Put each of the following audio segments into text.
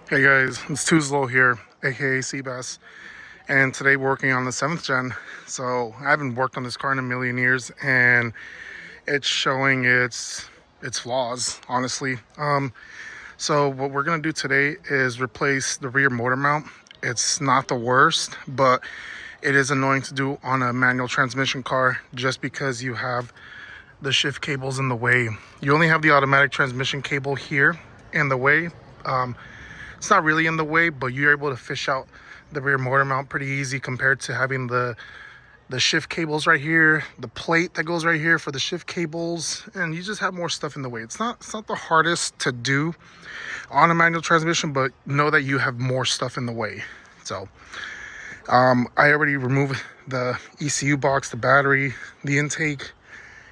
Hey guys, it's Tuzlo here, aka Seabass, and today we're working on the 7th gen. So I haven't worked on this car in a million years, and it's showing its flaws, honestly. So what we're gonna do today is replace the rear motor mount. It's not the worst, but it is annoying to do on a manual transmission car just because you have the shift cables in the way. You only have the automatic transmission cable here in the way. It's not really in the way, but you're able to fish out the rear motor mount pretty easy compared to having the shift cables right here, the plate that goes right here for the shift cables, and you just have more stuff in the way. It's not the hardest to do on a manual transmission, but know that you have more stuff in the way. So I already removed the ECU box, the battery, the intake,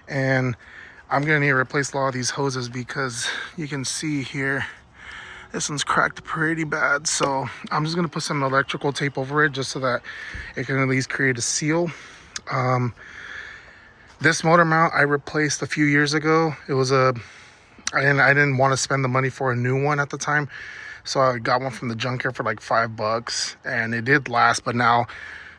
and I'm gonna need to replace a lot of these hoses because you can see here this one's cracked pretty bad. So I'm just gonna put some electrical tape over it just so that it can at least create a seal. This motor mount I replaced a few years ago. It was I didn't want to spend the money for a new one at the time, so I got one from the junkyard for like $5, and it did last. But now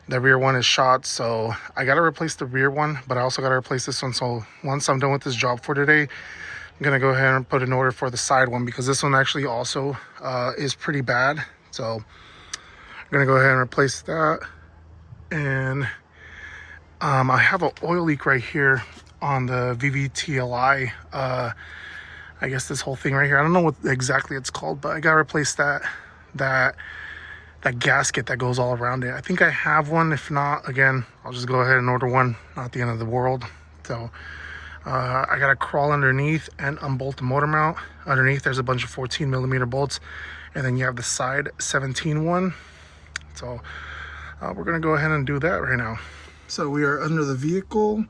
the rear one is shot, so I gotta replace the rear one, but I also gotta replace this one. So once I'm done with this job for today, I'm gonna go ahead and put an order for the side one because this one actually also is pretty bad. So I'm gonna go ahead and replace that. And I have an oil leak right here on the VVTLI. I guess this whole thing right here, I don't know what exactly it's called, but I gotta replace that gasket that goes all around it. I think I have one. If not, again, I'll just go ahead and order one. Not the end of the world. So I gotta crawl underneath and unbolt the motor mount. Underneath there's a bunch of 14mm bolts, and then you have the side 17 one. So we're gonna go ahead and do that right now. So we are under the vehicle,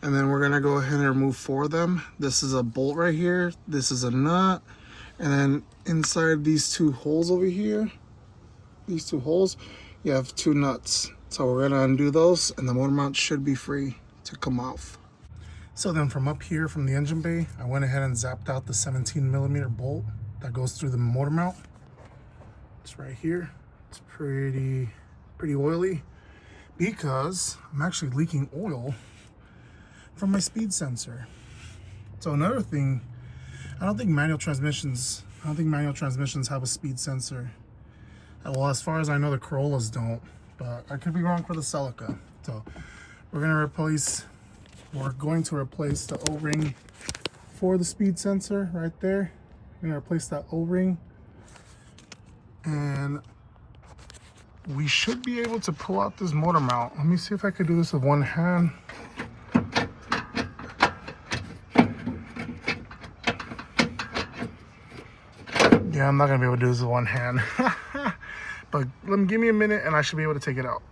and then we're gonna go ahead and remove 4 of them. This is a bolt right here, this is a nut, and then inside these 2 holes over here, these 2 holes, you have 2 nuts. So we're gonna undo those, and the motor mount should be free to come off. So then from up here from the engine bay, I went ahead and zapped out the 17mm bolt that goes through the motor mount. It's right here. It's pretty oily because I'm actually leaking oil from my speed sensor. So another thing, I don't think manual transmissions have a speed sensor. Well, as far as I know, the Corollas don't, but I could be wrong for the Celica. So we're going to replace the O-ring for the speed sensor right there. We're gonna replace that O-ring, and we should be able to pull out this motor mount. Let me see if I could do this with one hand. Yeah, I'm not gonna be able to do this with one hand. But give me a minute and I should be able to take it out.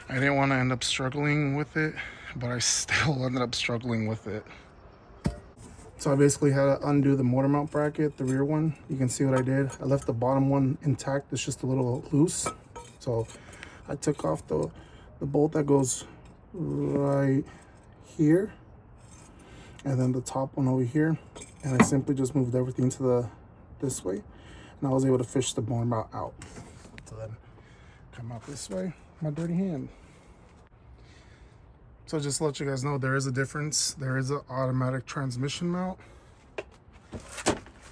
I didn't want to end up struggling with it, but I still ended up struggling with it. So I basically had to undo the motor mount bracket, the rear one. You can see what I did. I left the bottom one intact. It's just a little loose. So I took off the bolt that goes right here, and then the top one over here. And I simply just moved everything to this way. And I was able to fish the motor mount out. So then come out this way, my dirty hand. So just to let you guys know, there is a difference. There is an automatic transmission mount,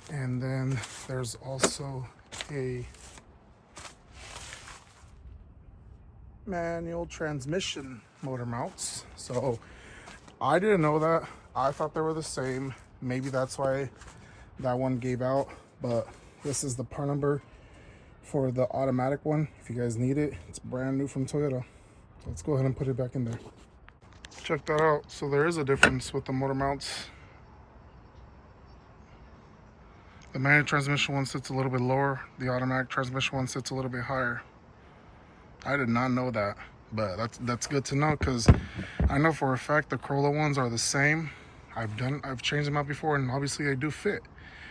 and then there's also a manual transmission motor mounts. So I didn't know that. I thought they were the same. Maybe that's why that one gave out, but this is the part number for the automatic one. If you guys need it, it's brand new from Toyota. So let's go ahead and put it back in there. Check that out. So there is a difference with the motor mounts. The manual transmission one sits a little bit lower. The automatic transmission one sits a little bit higher. I did not know that, but that's good to know because I know for a fact the Corolla ones are the same. I've changed them out before, and obviously they do fit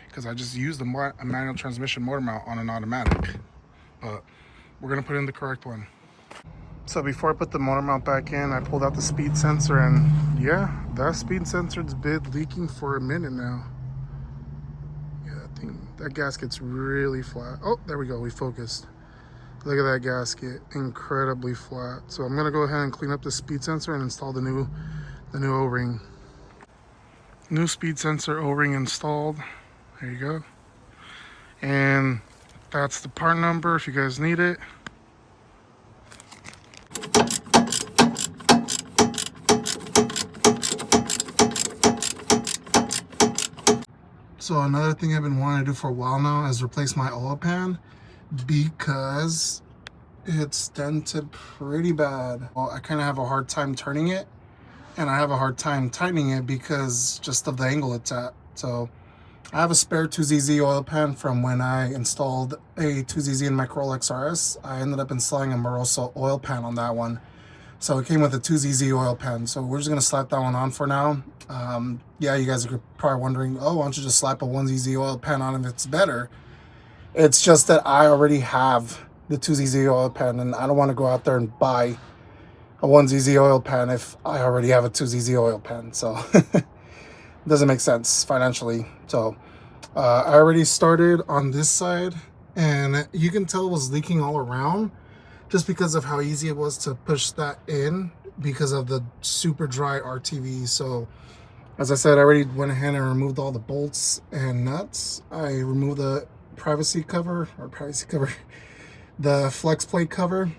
because I just used a manual transmission motor mount on an automatic. But we're gonna put in the correct one. So before I put the motor mount back in, I pulled out the speed sensor, and yeah, that speed sensor's been leaking for a minute now. Yeah, I think that gasket's really flat. Oh, there we go, we focused. Look at that gasket, incredibly flat. So I'm gonna go ahead and clean up the speed sensor and install the new O-ring. New speed sensor O-ring installed. There you go. And that's the part number if you guys need it. So another thing I've been wanting to do for a while now is replace my oil pan because it's dented pretty bad. Well, I kind of have a hard time turning it, and I have a hard time tightening it because just of the angle it's at. So I have a spare 2ZZ oil pan from when I installed a 2ZZ in my Corolla XRS. I ended up installing a Moroso oil pan on that one. So it came with a 2ZZ oil pan. So we're just gonna slap that one on for now. Yeah, you guys are probably wondering, oh, why don't you just slap a 1ZZ oil pan on if it's better? It's just that I already have the 2ZZ oil pan, and I don't want to go out there and buy a 1ZZ oil pan if I already have a 2ZZ oil pan. So it doesn't make sense financially. So I already started on this side, and you can tell it was leaking all around just because of how easy it was to push that in because of the super dry RTV. So as I said, I already went ahead and removed all the bolts and nuts. I removed the the flex plate cover,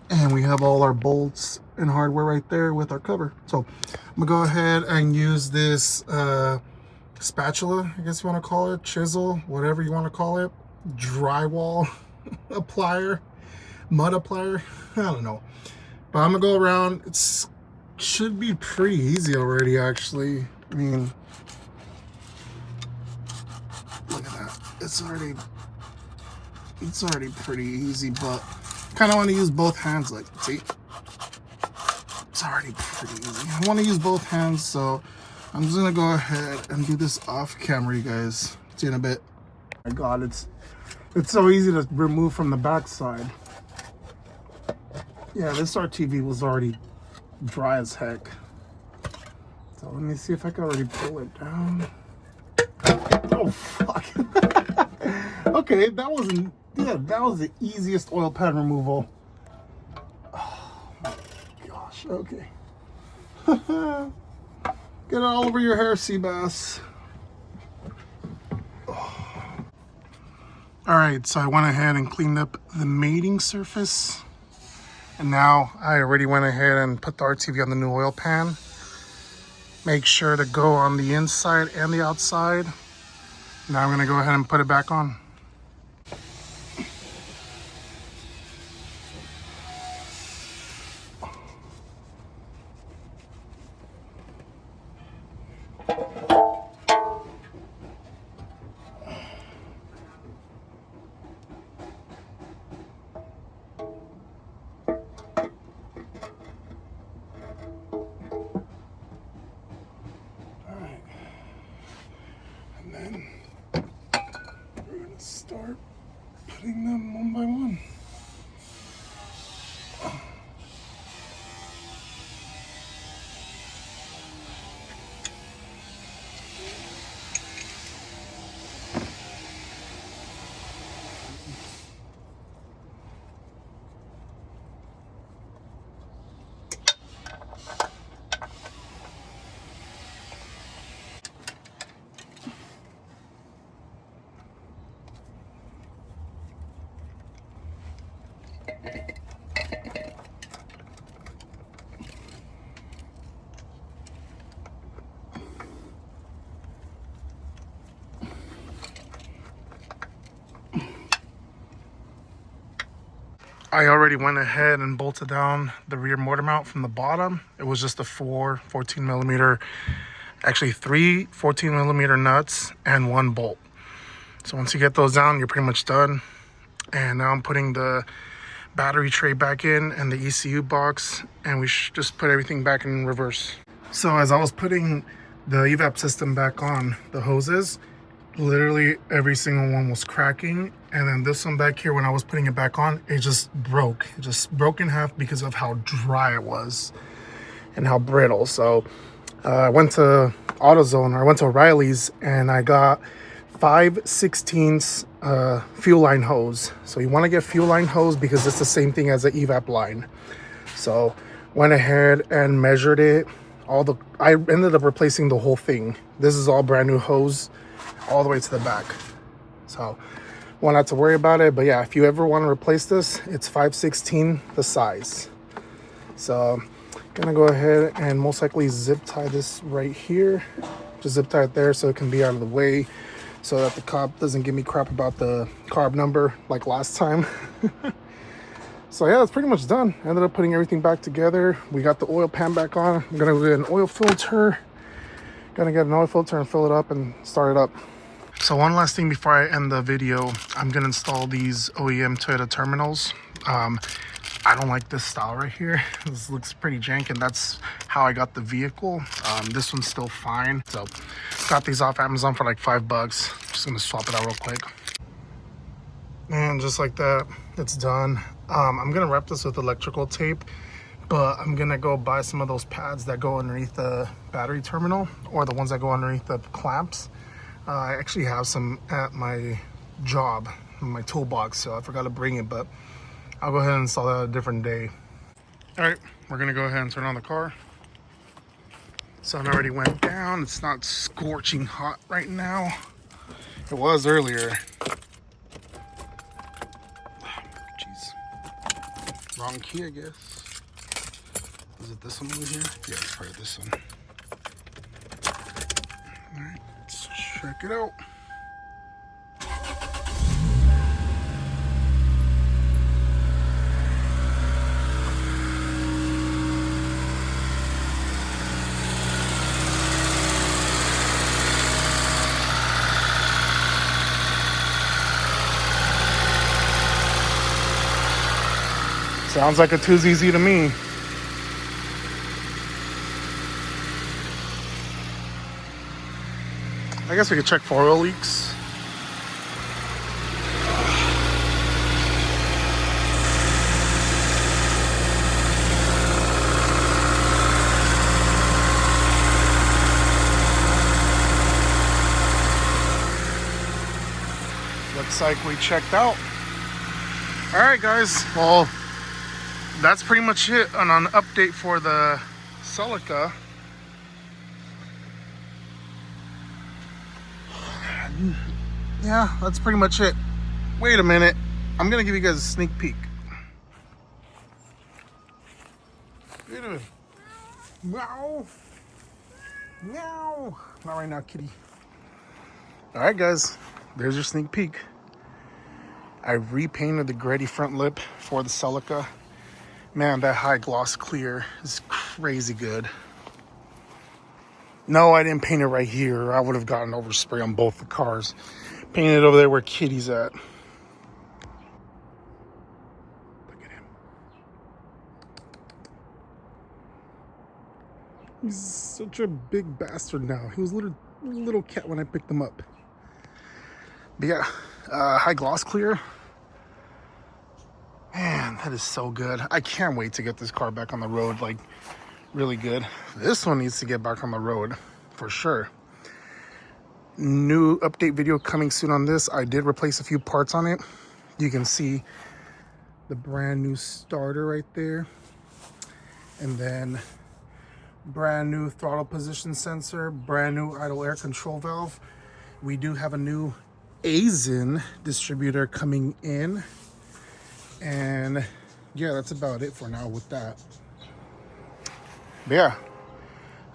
and we have all our bolts and hardware right there with our cover. So I'm gonna go ahead and use this spatula, I guess you want to call it, chisel, whatever you want to call it, drywall applier, mud applier, I don't know. But I'm gonna go around. It should be pretty easy already, actually. I mean, look at that. It's already pretty easy, but kind of want to use both hands. Like, see, it's already pretty easy. I want to use both hands, so I'm just gonna go ahead and do this off camera, you guys. See you in a bit. Oh my God, it's so easy to remove from the back side. Yeah, this RTV was already dry as heck. So let me see if I can already pull it down. Oh fuck. Okay, that wasn't, yeah, that was the easiest oil pan removal. Oh my gosh, okay. Get it all over your hair, sea bass. Oh. All right, so I went ahead and cleaned up the mating surface. And now I already went ahead and put the RTV on the new oil pan. Make sure to go on the inside and the outside. Now I'm gonna go ahead and put it back on. Start putting them one by one. I already went ahead and bolted down the rear motor mount from the bottom. It was just a 14 millimeter, actually 3 14 millimeter nuts and 1 bolt. So once you get those down, you're pretty much done. And now I'm putting the battery tray back in and the ECU box, and we should just put everything back in reverse. So as I was putting the evap system back on, the hoses, literally every single one was cracking. And then this one back here, when I was putting it back on, it just broke. It just broke in half because of how dry it was and how brittle. So I went to AutoZone, or I went to O'Reilly's, and I got 5/16 fuel line hose. So you want to get fuel line hose because it's the same thing as the evap line. So went ahead and measured it. I ended up replacing the whole thing. This is all brand new hose all the way to the back. So won't have to worry about it. But yeah, if you ever want to replace this, it's 5/16 the size. So gonna go ahead and most likely zip tie this right here. Just zip tie it there so it can be out of the way, so that the cop doesn't give me crap about the carb number like last time. So yeah, that's pretty much done. Ended up putting everything back together. We got the oil pan back on. I'm gonna get an oil filter. Gonna get an oil filter and fill it up and start it up. So one last thing before I end the video, I'm gonna install these OEM Toyota terminals. I don't like this style right here. This looks pretty jank, and that's how I got the vehicle. This one's still fine. So got these off Amazon for like $5. Just gonna swap it out real quick. And just like that, it's done. I'm gonna wrap this with electrical tape, but I'm gonna go buy some of those pads that go underneath the battery terminal, or the ones that go underneath the clamps. I actually have some at my job, in my toolbox, so I forgot to bring it, but I'll go ahead and install that a different day. All right, we're gonna go ahead and turn on the car. Sun already went down. It's not scorching hot right now. It was earlier. Jeez. Wrong key, I guess. Is it this one over here? Yeah, it's probably this one. All right, let's check it out. Sounds like a 2ZZ to me. I guess we could check for oil leaks. Looks like we checked out. All right, guys. Well, that's pretty much it on an update for the Celica. Yeah, that's pretty much it. Wait a minute. I'm gonna give you guys a sneak peek. Wait a minute. Meow. Meow. Not right now, kitty. All right, guys. There's your sneak peek. I repainted the Gretty front lip for the Celica. Man, that high gloss clear is crazy good. No, I didn't paint it right here. I would have gotten overspray on both the cars. Painted it over there where Kitty's at. Look at him. He's such a big bastard now. He was a little cat when I picked him up. But yeah, high gloss clear. Man, that is so good. I can't wait to get this car back on the road, like, really good. This one needs to get back on the road, for sure. New update video coming soon on this. I did replace a few parts on it. You can see the brand new starter right there. And then brand new throttle position sensor, brand new idle air control valve. We do have a new Aisin distributor coming in. And yeah, that's about it for now with that. But yeah,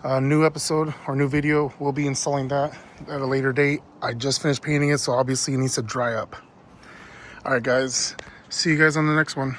a new episode or new video, we'll be installing that at a later date. I just finished painting it, so obviously it needs to dry up. All right, guys, see you guys on the next one.